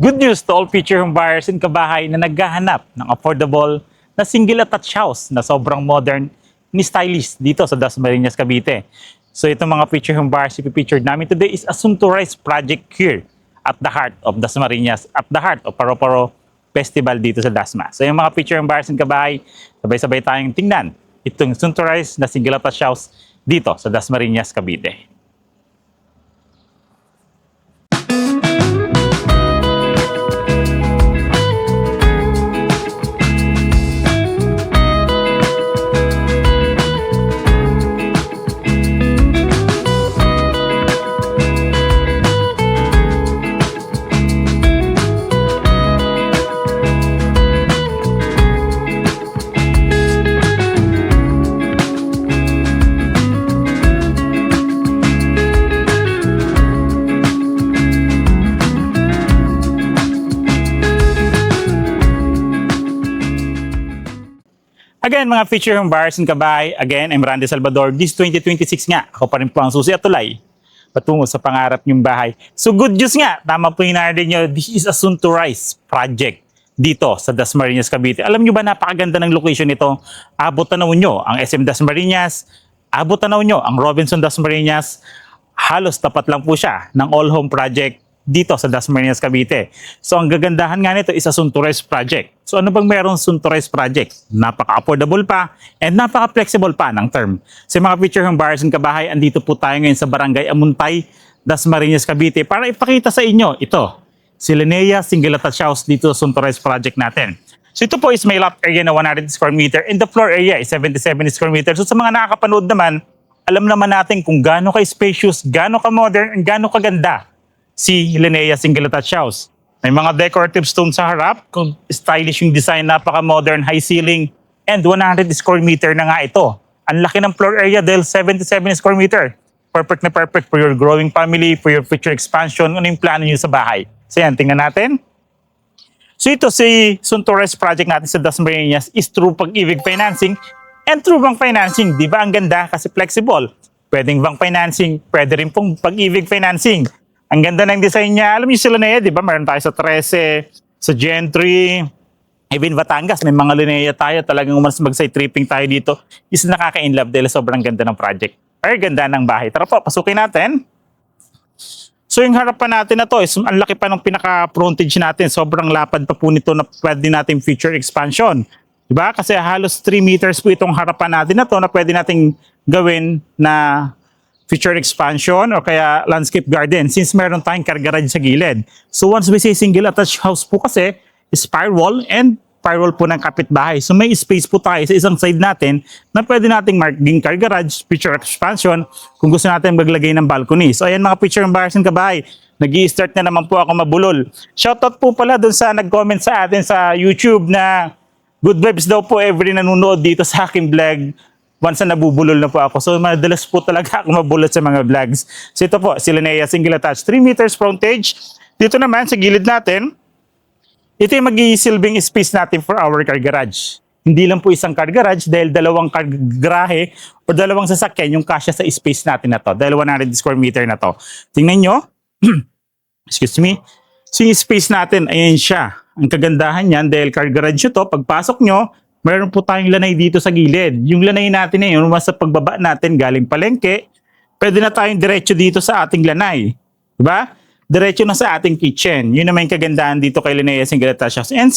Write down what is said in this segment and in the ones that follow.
Good news to all future home buyers and kabahay na naghahanap ng affordable na single attached house na sobrang modern ni stylish dito sa Dasmariñas, Cavite. So itong mga future home buyers ipipictured namin today is a sunturized project here at the heart of Dasmariñas, at the heart of Paro-Paro Festival dito sa Dasma. So yung mga future home buyers and kabahay, sabay-sabay tayong tingnan itong sunturized na single attached house dito sa Dasmariñas, Cavite. Again, mga future home buyers and kabahay, again, I'm Randy Salvador. This 2026 nga, ako pa rin po ang susi at tulay patungo sa pangarap niyong bahay. So good news nga, tama po yung narinig nyo, this is a sunturized project dito sa Dasmariñas, Cavite. Alam nyo ba, napakaganda ng location nito. Abot tanaw nyo ang SM Dasmariñas, abot tanaw nyo ang Robinson Dasmariñas, halos tapat lang po siya ng all home project dito sa Dasmariñas, Cavite. So ang gagandahan nga nito is a sunturized project. So ano bang mayroong sunturized project? Napaka-affordable pa and napaka-flexible pa ng term. So mga future home buyers and kabahay, andito po tayo ngayon sa Barangay Amuntay, Dasmariñas, Cavite para ipakita sa inyo ito, si Linnea Single Attached House dito sa sunturized project natin. So ito po is may lot area na 100 square meter and the floor area is 77 square meter. So sa mga nakakapanood naman, alam naman natin kung gaano ka-spacious, gaano ka-modern, and gaano kaganda si Linnea Single Attached House. May mga decorative stone sa harap, kung stylish yung design, napaka-modern, high ceiling, and 100 square meter na nga ito. Ang laki ng floor area dahil 77 square meter. Perfect na perfect for your growing family, for your future expansion, ano yung plano nyo sa bahay. So yan, tingnan natin. So ito si sunturized project natin sa Dasmariñas is through Pag-ibig Financing and through bank financing. Di ba ang ganda kasi flexible? Pwedeng bank financing, pwede rin pong Pag-ibig Financing. Ang ganda ng design niya. Alam niyo sila na yan, di ba? Meron tayo sa 13, sa Gentry, even Batangas. May mga Linnea tayo. Talagang mas mag-side tripping tayo dito. Is nakaka-inlove dahil sobrang ganda ng project. Or ganda ng bahay. Tara po, pasukin natin. So yung harapan natin na to is ang laki pa ng pinaka-frontage natin. Sobrang lapad pa po nito na pwede natin future expansion. Di ba? Kasi halos 3 meters po itong harapan natin na to na pwede nating gawin na future expansion o kaya landscape garden since meron tayong car garage sa gilid. So once we say single attached house po kasi is firewall and firewall po ng kapitbahay. So may space po tayo sa isang side natin na pwede nating marking car garage, future expansion kung gusto natin maglagay ng balcony. So ayan mga future buyers and kabahay, nag-i-start na naman po ako mabulol. Shoutout po pala dun sa nag-comment sa atin sa YouTube na good vibes daw po every nanonood dito sa aking vlog. Once na nabubulol na po ako. So madalas po talaga ako mabulot sa mga vlogs. So ito po, si Linnea Single Attached, 3 meters frontage. Dito naman sa gilid natin, ito yung mag-isilbing space natin for our car garage. Hindi lang po isang car garage dahil dalawang car garahe o dalawang sasakyan yung kasya sa space natin na to. Dahil 100 square meter na to. Tingnan nyo. Excuse me. So yung space natin, ayan siya. Ang kagandahan yan dahil car garage ito, pagpasok nyo, meron po tayong lanay dito sa gilid. Yung lanay natin na yun, sa pagbaba natin galing palengke, pwede na tayong diretso dito sa ating lanay. Diba? Diretso na sa ating kitchen. Yun naman yung kagandahan dito kay Linnea Single Attached House and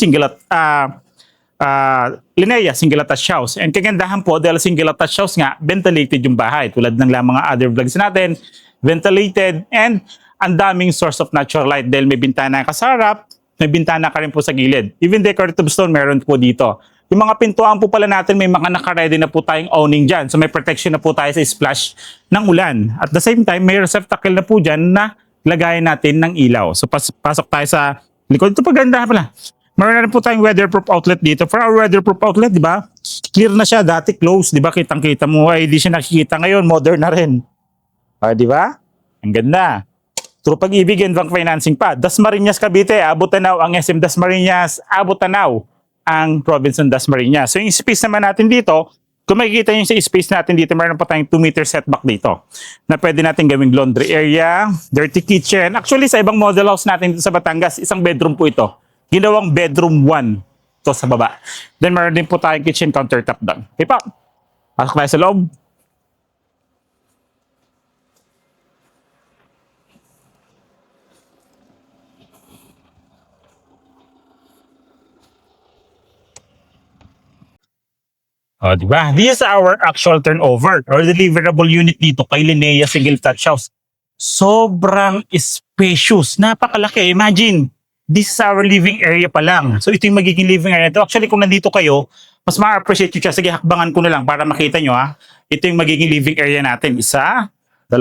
Linnea Single Attached House. And kagandahan po, dahil single attached house nga, ventilated yung bahay. Tulad ng mga other vlogs natin, ventilated and ang daming source of natural light dahil may bintana ka sa harap, may bintana ka rin po sa gilid. Even decorative stone meron po dito. Yung mga pintuan po pala natin, may mga naka-ready na po tayong awning dyan. So may protection na po tayo sa splash ng ulan. At the same time, may receptacle na po dyan na lagayan natin ng ilaw. So pasok tayo sa likod. Ito paganda pala. Meron na rin po tayong weatherproof outlet dito. For our weatherproof outlet, di ba? Clear na siya. Dati closed, di ba? Kitang-kita mo. Ay, di siya nakikita ngayon. Modern na rin. Di ba? Ang ganda. Through Pag-ibig and bank financing pa. Dasmariñas, Cavite. Abot tanaw ang SM Dasmariñas. Abot tanaw ang Robinson Dasmariñas. So yung space naman natin dito, Kung makikita nyo sa space natin dito, meron pa tayong 2 meter setback dito na pwede natin gawing laundry area, dirty kitchen. Actually, sa ibang model house natin dito sa Batangas, isang bedroom po ito. Ginawang bedroom 1 to sa baba. Then meron din po tayong kitchen countertop doon. Okay pa, pasok tayo sa loob. O, di ba? This is our actual turnover or deliverable unit dito kay Linnea Single Touch House. Sobrang spacious. Napakalaki. Imagine, this is our living area pa lang. So, ito yung magiging living area. Ito, actually, kung nandito kayo, mas ma-appreciate nyo siya. Sige, hakbangan ko na lang para makita nyo ha. Ito yung magiging living area natin. 1, 2, 3,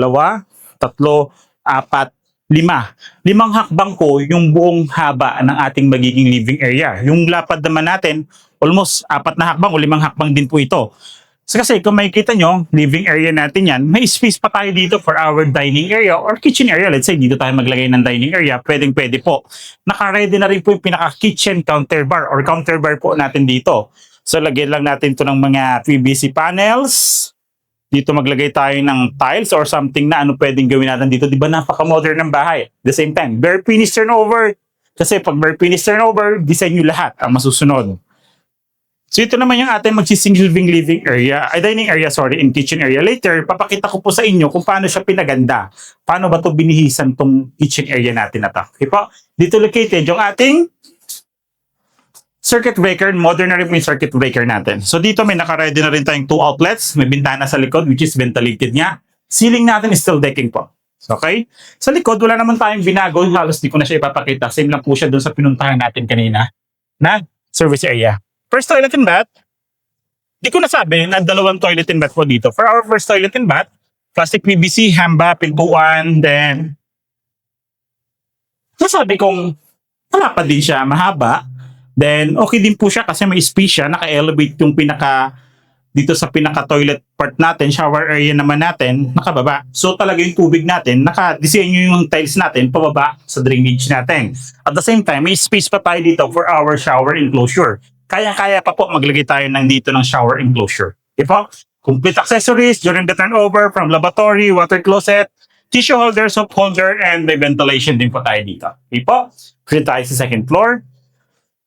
4, 5. 5 hakbang ko yung buong haba ng ating magiging living area. Yung lapad naman natin, almost 4 na hakbang o 5 hakbang din po ito. So kasi kung makikita nyo, living area natin yan, may space pa tayo dito for our dining area or kitchen area. Let's say dito tayo maglagay ng dining area, pwede po. Naka-ready na rin po yung pinaka-kitchen counter bar or counter bar po natin dito. So lagyan lang natin ito ng mga PVC panels. Dito maglagay tayo ng tiles or something na ano pwedeng gawin natin dito. Di ba napaka-modern ng bahay? At the same time, bare finish turnover. Kasi pag bare finish turnover, design nyo lahat ang masusunod. So ito naman yung ating magsisingling living area, dining area, and kitchen area. Later, papakita ko po sa inyo kung paano siya pinaganda. Paano ba ito binihisan tong kitchen area natin na ito. Okay po? Dito located yung ating circuit breaker. Modern na rin po yung circuit breaker natin. So dito may naka-ready na rin tayong 2 outlets. May bintana sa likod which is ventilated niya. Ceiling natin is steel decking po. Okay? Sa likod, wala naman tayong binago. Halos di ko na siya ipapakita. Same lang po siya doon sa pinuntahan natin kanina na service area. First toilet and bath, di ko nasabi na 2 toilet and bath po dito. For our first toilet and bath, plastic PVC, hamba, pintuan, then nasabi kong malapad din siya, mahaba. Then okay din po siya kasi may space siya, naka-elevate yung dito sa pinaka-toilet part natin, shower area naman natin, nakababa. So talaga yung tubig natin, naka-disenyo yung tiles natin pababa sa drainage natin. At the same time, may space pa tayo dito for our shower enclosure. Kaya-kaya pa po maglagay tayo dito ng shower enclosure. Okay po? Complete accessories during the turnover from lavatory, water closet, tissue holder, soap holder, and may ventilation din po tayo dito. Okay po? Proceed tayo sa second floor.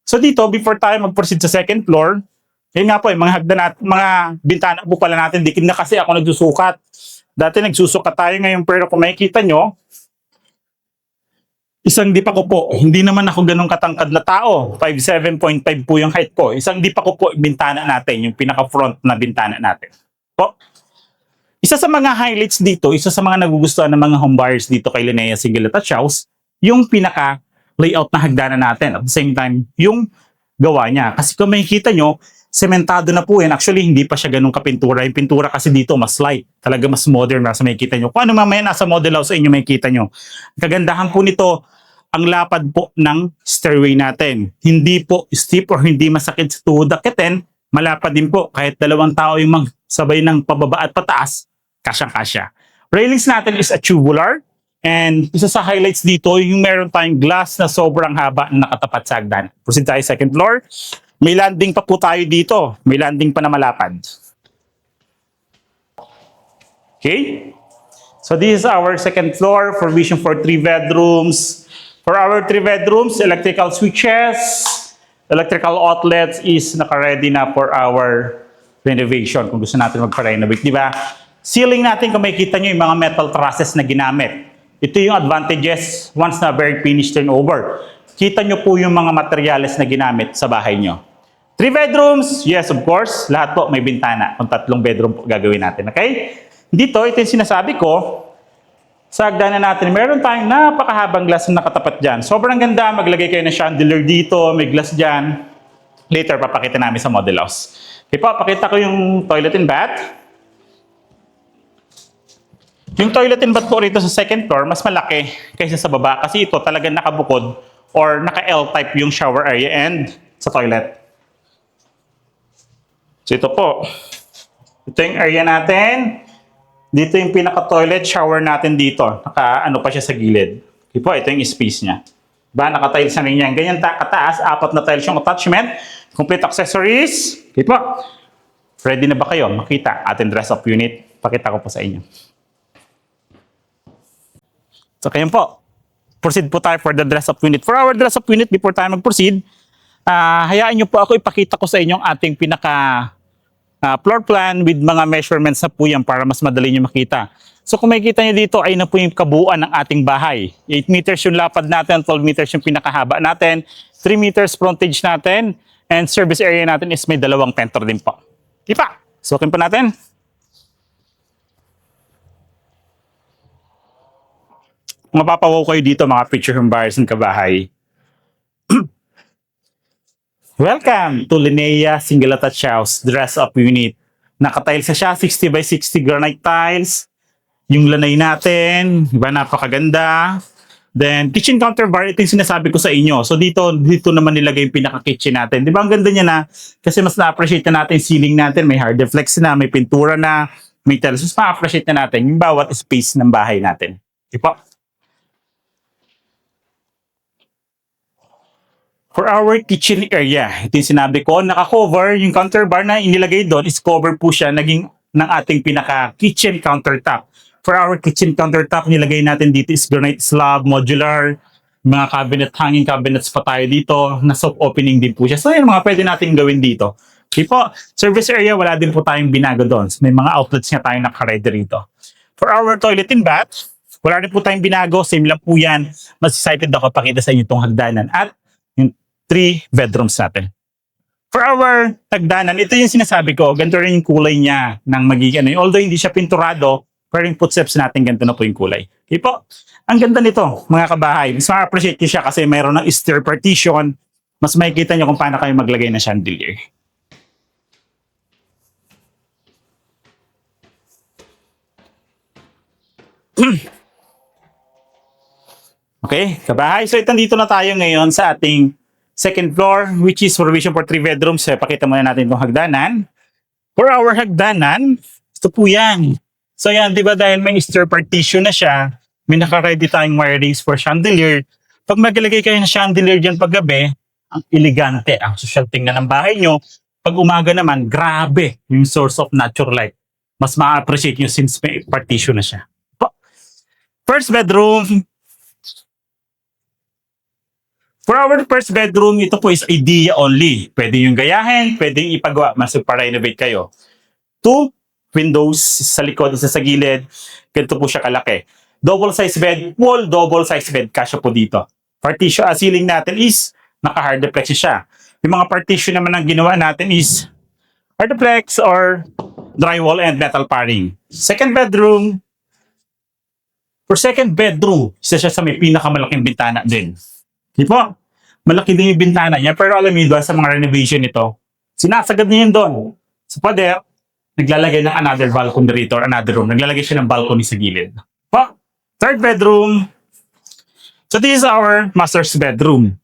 So dito, before tayo mag-proceed sa second floor, yun nga po, yung mga hagdan at mga bintana po pala natin, di na kasi ako nagsusukat. Dati nagsusukat tayo ngayon, pero kung makikita nyo, isang dipa ko po, hindi naman ako ganun katangkad na tao. 5'7.5 po yung height ko. Isang dipa ko po bintana natin, yung pinaka-front na bintana natin. Po. Isa sa mga highlights dito, isa sa mga nagugustuhan ng mga home buyers dito kay Linnea Single Touch House, yung pinaka-layout na hagdanan natin. At the same time, yung gawa niya. Kasi kung makikita nyo, sementado na po yan. Actually, hindi pa siya ganun kapintura. Yung pintura kasi dito, mas light. Talaga mas modern na sa makikita nyo. Kung ano mamaya nasa model house sa inyo makikita nyo. Kagandahan po nito, ang lapad po ng stairway natin. Hindi po steep or hindi masakit sa tuhod akitin, malapad din po. Kahit 2 tao yung magsabay ng pababa at pataas, kasyang-kasya. Railings natin is a tubular. And isa sa highlights dito, yung meron tayong glass na sobrang haba na nakatapat sa hagdan. Proceed tayo second floor. May landing pa po tayo dito. May landing pa na malapad. Okay? So this is our second floor, provision for 3 bedrooms. For our 3 bedrooms, electrical switches, electrical outlets is naka-ready na for our renovation kung gusto natin magpa-renovate, di ba? Ceiling natin, kung makikita nyo yung mga metal trusses na ginamit. Ito yung advantages once na very finished turnover. Kita nyo po yung mga materials na ginamit sa bahay nyo. 3 bedrooms, yes of course, lahat po may bintana. Kung 3 bedroom po gagawin natin, okay? Dito, ito yung sinasabi ko, sa hagdanan natin, meron tayong napakahabang glass na nakatapat dyan. Sobrang ganda, maglagay kayo ng chandelier dito, may glass dyan. Later, papakita namin sa model house. Okay po, pakita ko yung toilet and bath. Yung toilet and bath po rito sa second floor, mas malaki kaysa sa baba. Kasi ito talagang nakabukod or naka-L-type yung shower area and sa toilet. So ito po. Ito yung area natin. Dito yung pinaka-toilet shower natin dito. Naka-ano pa siya sa gilid. Okay po, ito yung space niya. Diba? Naka-tiles na rin yan. Ganyan kataas, 4 na tiles yung attachment. Complete accessories. Okay po. Ready na ba kayo makita ating dress up unit? Pakita ko po sa inyo. So kayo po, proceed po tayo for the dress up unit. For our dress up unit, before tayo mag-proceed, hayaan nyo po ako ipakita ko sa inyo ang ating pinaka floor plan with mga measurements na po yan para mas madali nyo makita. So kung makikita nyo dito ay na po yung kabuuan ng ating bahay. 8 meters yung lapad natin, 12 meters yung pinakahaba natin, 3 meters frontage natin, and service area natin is may 2 pentor din po. Diba? Sukin pa natin. Mapapawaw kayo dito mga picture home buyers ng kabahay. Welcome to Linnea Single Attached House Dress Up Unit. Nakatiles na siya, 60 by 60 granite tiles. Yung lanay natin, diba, napakaganda. Then, kitchen counter bar, ito yung sinasabi ko sa inyo. So, dito naman nilagay yung pinaka-kitchen natin. Diba, ang ganda niya na, kasi mas na-appreciate na natin yung ceiling natin. May hard flex na, may pintura na, may tiles. Mas ma-appreciate na natin yung bawat space ng bahay natin. Diba? For our kitchen area, ito yung sinabi ko, naka-cover, yung counter bar na inilagay doon is cover po siya ng ating pinaka-kitchen countertop. For our kitchen countertop, nilagay natin dito is granite slab, modular, mga cabinet, hanging cabinets pa tayo dito, na soft opening din po siya. So, yun mga pwede natin gawin dito. Okay po, service area, wala din po tayong binago doon. May mga outlets nga tayo naka-ready rito. For our toilet and bath, wala din po tayong binago, same lang po yan. Mas excited ako pakita sa inyo itong hagdanan at yung 3 bedrooms natin. For our hagdanan, ito yung sinasabi ko, ganito rin yung kulay niya ng magiging ano. Although hindi siya pinturado, pero yung footsteps natin, ganito na po yung kulay. Okay po? Ang ganda nito, mga kabahay. Mas ma-appreciate nyo siya kasi mayroon ng stair partition. Mas makikita nyo kung paano kayo maglagay ng chandelier. Okay, kabahay. So, dito na tayo ngayon sa ating second floor, which is provision for 3 bedrooms. So, pakita muna natin itong hagdanan. For our hagdanan, ito po yan. So yan, di ba dahil may stair partition na siya, may naka-ready tayong wirings for chandelier. Pag maglagay kayo ng chandelier dyan paggabi, ang elegante, ang social tingnan ng bahay nyo. Pag umaga naman, grabe yung source of natural light. Mas ma-appreciate nyo since may partition na siya. First bedroom. For our first bedroom, ito po is idea only. Pwede yung gayahin, pwede yung ipagawa, mas pa-renovate kayo. 2 windows sa likod, isa sa gilid. Ganito po siya kalaki. Double size bed, wall double size bed, kasya po dito. Partition, ceiling natin is naka-hardplex siya. Yung mga partition naman ang ginawa natin is hardplex or drywall and metal paring. Second bedroom. For second bedroom, isa siya sa may pinakamalaking bintana din. Di po? Malaki din yung bintana niya, pero alam niyo doon sa mga renovation nito, sinasagad niya yun doon. Sa pader, naglalagay ng another balcony rito or another room. Naglalagay siya ng balcony sa gilid. Pa, third bedroom. So this is our master's bedroom.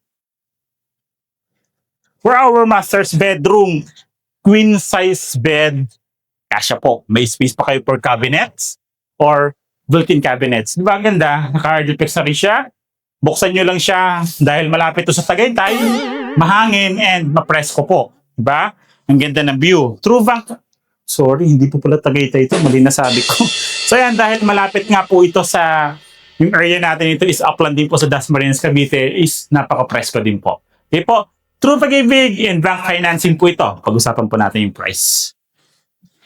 For our master's bedroom, queen size bed. Kasya po. May space pa kayo for cabinets or built-in cabinets. Di ba ang ganda? Naka-hardplex na rin siya. Buksan nyo lang siya dahil malapit to sa Tagaytay, mahangin and mapresko po. Di ba? Ang ganda ng view. True bank. Sorry, hindi po pala Tagaytay ito. Mali na sabi ko. So yan, dahil malapit nga po ito sa, yung area natin ito is upland din po sa Dasmariñas, Cavite, is napaka-presko din po. Okay po, true pag-ibig and bank financing po ito. Pag-usapan po natin yung price.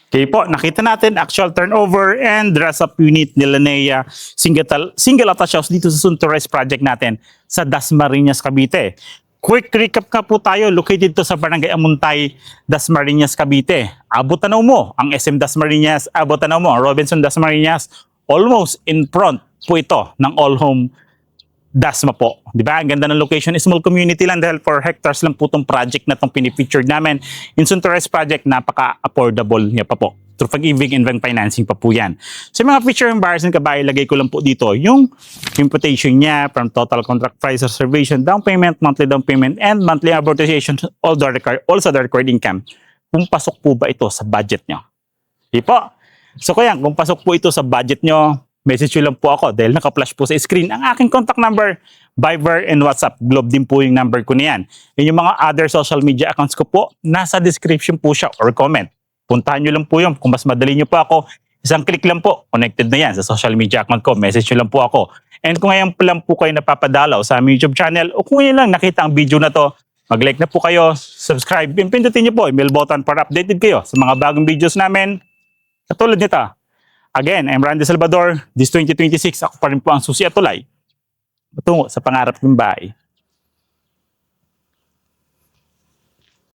Okay po, nakita natin actual turnover and dress-up unit ni Linnea Single Attached House dito sa Suntories project natin sa Dasmariñas, Cavite. Quick recap ka po tayo, located to sa Barangay Amuntay, Dasmariñas, Cavite. Abot tanaw mo ang SM Dasmariñas, abot tanaw mo ang Robinson Dasmariñas, almost in front po ito ng All Home Dasma po. Di ba? Ang ganda ng location, small community lang dahil 4 hectares lang po itong project na itong pinipictured namin. In Suntories project, napaka-affordable niya pa po. Through pag-ibig and bank financing pa po yan. So mga feature and buyers ng kabahay, lagay ko lang po dito yung imputation niya from total contract price, reservation, down payment, monthly down payment, and monthly amortization, also the required income. Kung pasok po ba ito sa budget nyo? Di po? So kaya, kung pasok po ito sa budget nyo, message nyo lang po ako dahil naka-flash po sa screen ang aking contact number, Viber and WhatsApp. Globe din po yung number ko niyan. Yung mga other social media accounts ko po, nasa description po siya or comment. Puntahan nyo lang po yun. Kung mas madali nyo pa ako, isang click lang po. Connected na yan sa social media account ko. Message nyo lang po ako. And kung ngayon pa lang po kayo napapadalaw sa aming YouTube channel o kung ngayon lang nakita ang video na to, mag-like na po kayo, subscribe, and pindutin nyo po yung bell button para updated kayo sa mga bagong videos namin. Katulad nito. Again, I'm Randy Salvador. This 2026, ako pa rin po ang susi at tulay patungo sa pangarap ng bahay.